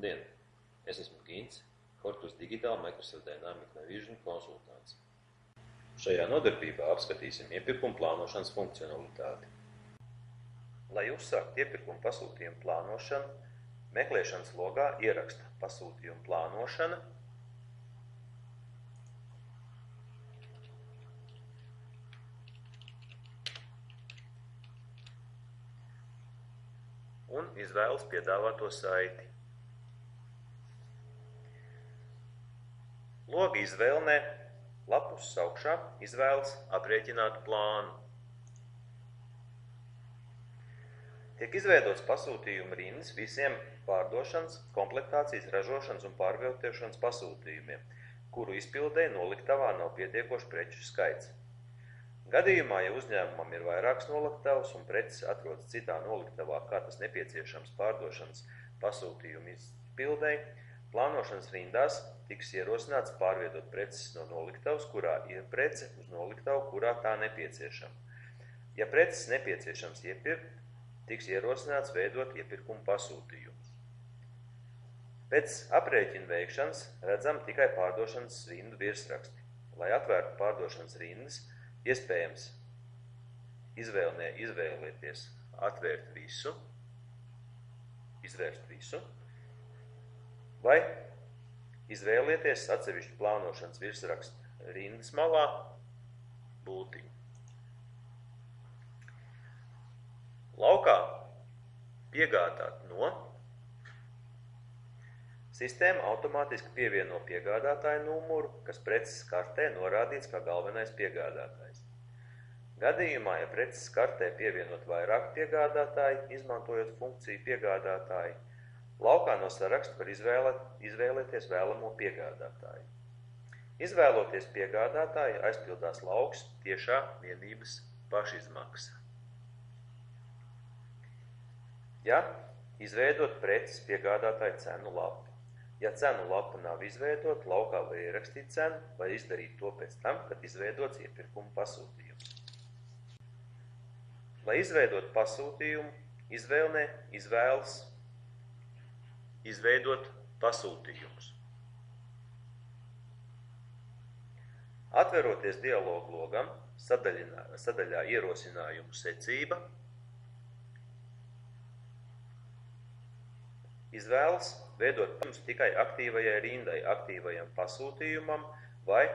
Labdien! Es esmu Gints, Hortus Digital Microsoft Dynamic Navision konsultants. Šajā nodarbībā apskatīsim iepirkuma plānošanas funkcionalitāti. Lai uzsāktu iepirkuma pasūtījumu plānošanu, meklēšanas logā ieraksta pasūtījumu plānošana un izvēlas piedāvāto saiti. Loga izvēlnē lapuses augšā izvēlas aprēķinātu plānu. Tiek izveidots pasūtījumu rindas visiem pārdošanas, komplektācijas, ražošanas un pārvietošanas pasūtījumiem, kuru izpildei noliktavā nav pietiekošs preču skaits. Gadījumā, ja uzņēmumam ir vairākas noliktavas un preces atrodas citā noliktavā, kā tas nepieciešams pārdošanas pasūtījumu izpildei, plānošanas rindās tiks ierosināts pārvietot preces no noliktavas, kurā ir prece, uz noliktavu, kurā tā nepieciešama. Ja preces nepieciešams iepirkt, tiks ierosināts veidot iepirkuma pasūtījumu. Pēc aprēķina veikšanas redzam tikai pārdošanas rindu virsraksti. Lai atvērtu pārdošanas rindas, iespējams izvēlēties atvērt visu, izvērst visu, vai izvēlēties atsevišķu plānošanas virsrakstu rindas malā bultiņu. Laukā piegādāt no sistēma automātiski pievieno piegādātāju numuru, kas preces kartē norādīts kā galvenais piegādātājs. Gadījumā, ja preces kartē pievienot vairāk piegādātāji, izmantojot funkciju piegādātāji, laukā no saraksta var izvēlēties vēlamo piegādātāju. Izvēloties piegādātāju, aizpildās lauks tiešā vienības pašizmaksa. Ja izveidot preces piegādātāju cenu lapu. Ja cenu lapa nav izveidot, laukā var ierakstīt cenu vai izdarīt to pēc tam, kad izveidots iepirkuma pasūtījums. Lai izveidot pasūtījumu, izvēlnē izvēlas izveidot pasūtījumus. Atveroties dialogu logam, sadaļā ierosinājumu secība, izvēlas veidot tikai aktīvajai rindai, aktīvajam pasūtījumam vai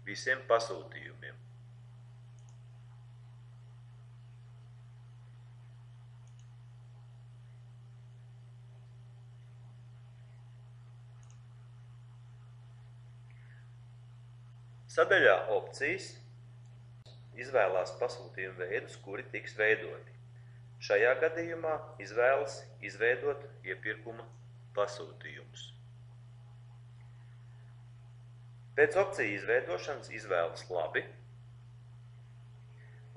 visiem pasūtījumiem. Sadaļā opcijas izvēlās pasūtījumu veidus, kuri tiks veidoti. Šajā gadījumā izvēlas izveidot iepirkuma pasūtījumus. Pēc opciju izveidošanas izvēlas labi,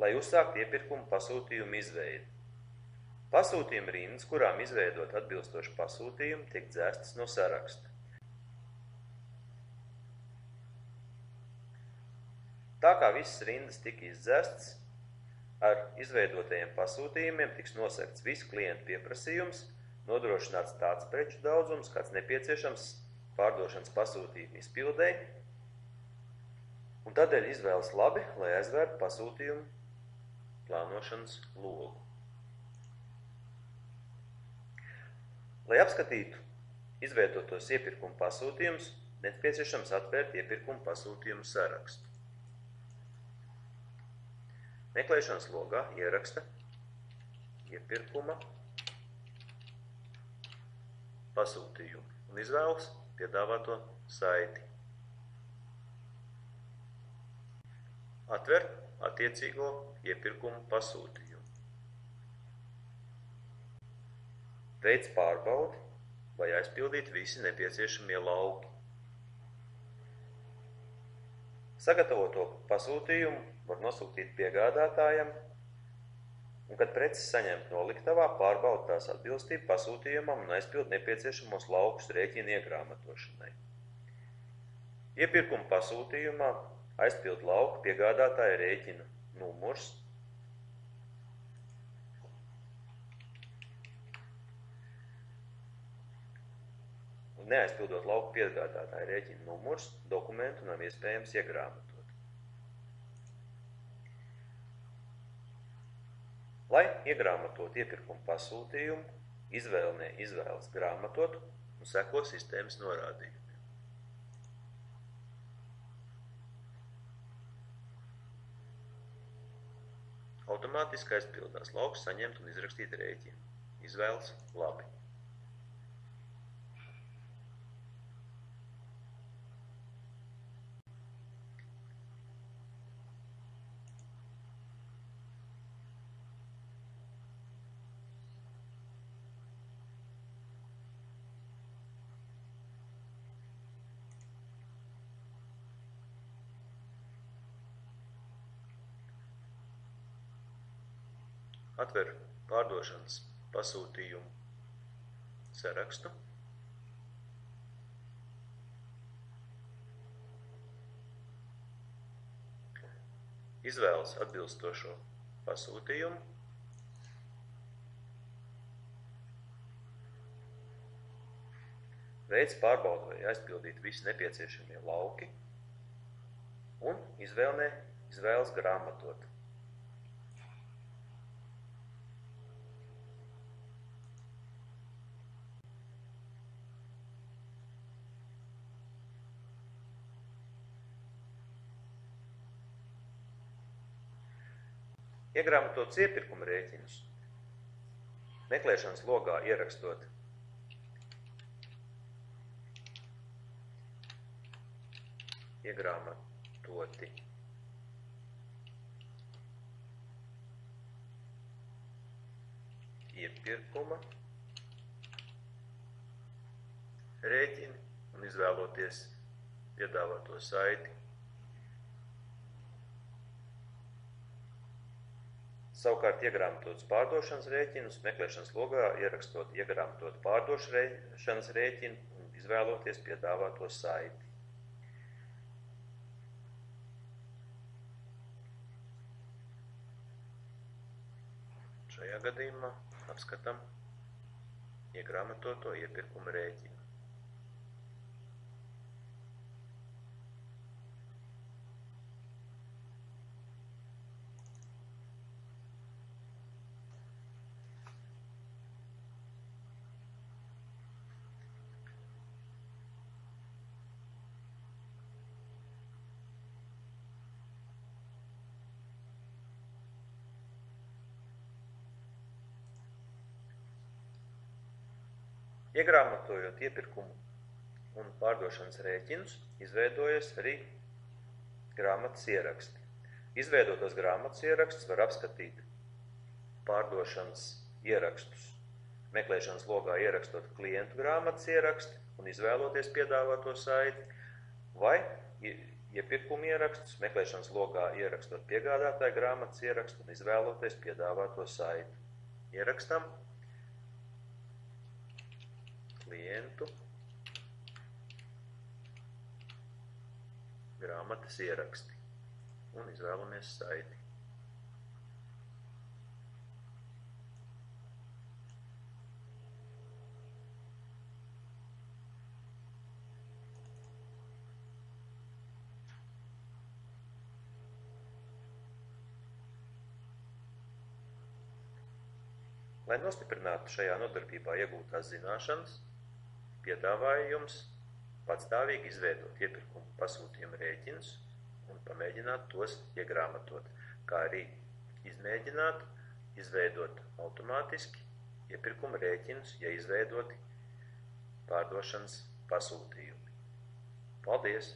lai uzsākt iepirkuma pasūtījumu izveidi. Pasūtījuma rindas, kurām izveidot atbilstoši pasūtījumi, tiek dzēstas no saraksta. Tā kā visas rindas tika izdzēstas, ar izveidotajiem pasūtījumiem tiks nosegts visu klientu pieprasījums, nodrošināts tāds preču daudzums, kāds nepieciešams pārdošanas pasūtījumu izpildei, un tādēļ izvēlas labi, lai aizvērtu pasūtījumu plānošanas logu. Lai apskatītu izveidotos iepirkuma pasūtījumus, nepieciešams atvērt iepirkuma pasūtījumu sarakstu. Meklēšanas logā ieraksta iepirkuma pasūtījumu un izvēlas piedāvāto saiti. Atver attiecīgo iepirkuma pasūtījumu. Veic pārbaudi, vai aizpildīt visi nepieciešamie lauki. Sagatavoto pasūtījumu var nosūtīt piegādātājam, un, kad preces saņemt noliktavā, pārbauda tās atbilstību pasūtījumam un aizpild nepieciešamos laukus rēķina iegrāmatošanai. Iepirkuma pasūtījumā aizpild lauku piegādātāja rēķina numurs, Neaizpildot lauku piegādātāja rēķina numurs, dokumentu nav iespējams iegrāmatot. Lai iegrāmatot iepirkuma pasūtījumu, izvēlniē izvēlas grāmatot un seko sistēmas norādījumiem. Automātiski aizpildās lauks saņemt un izrakstīt rēķinu. Izvēles labi. Atver pārdošanas pasūtījumu sarakstu. Izvēlas atbilstošo pasūtījumu. Veic pārbaudu, vai aizpildīt visi nepieciešamie lauki un izvēlas grāmatot. Iegrāmatots iepirkuma rēķinus. Meklēšanas logā ierakstot iegrāmatoti iepirkuma rēķini un izvēloties piedāvāto saiti. Savukārt iegrāmatotus pārdošanas rēķinus meklēšanas logā ierakstot iegrāmatot pārdošanas rēķinu un izvēloties piedāvāto saiti. Šajā gadījumā apskatam iegrāmatoto iepirkuma rēķinu. Iegrāmatojot iepirkumu un pārdošanas rēķinus, izveidojas arī grāmatas ieraksti. Izveidotos grāmatas ierakstus var apskatīt pārdošanas ierakstus. Meklēšanas logā ierakstot klientu grāmatas ieraksti un izvēloties piedāvāto saiti, vai iepirkuma ierakstus, meklēšanas logā ierakstot piegādātāja grāmatas ierakstu un izvēloties piedāvāto saiti. Ierakstam klientu grāmatas ieraksti un izvēlamies saiti. Lai nostiprinātu šajā nodarbībā iegūtās zināšanas, piedāvāju jums patstāvīgi izveidot iepirkuma pasūtījuma rēķinus un pamēģināt tos iegrāmatot, kā arī izmēģināt izveidot automātiski iepirkuma rēķinus, ja izveidoti pārdošanas pasūtījumi. Paldies!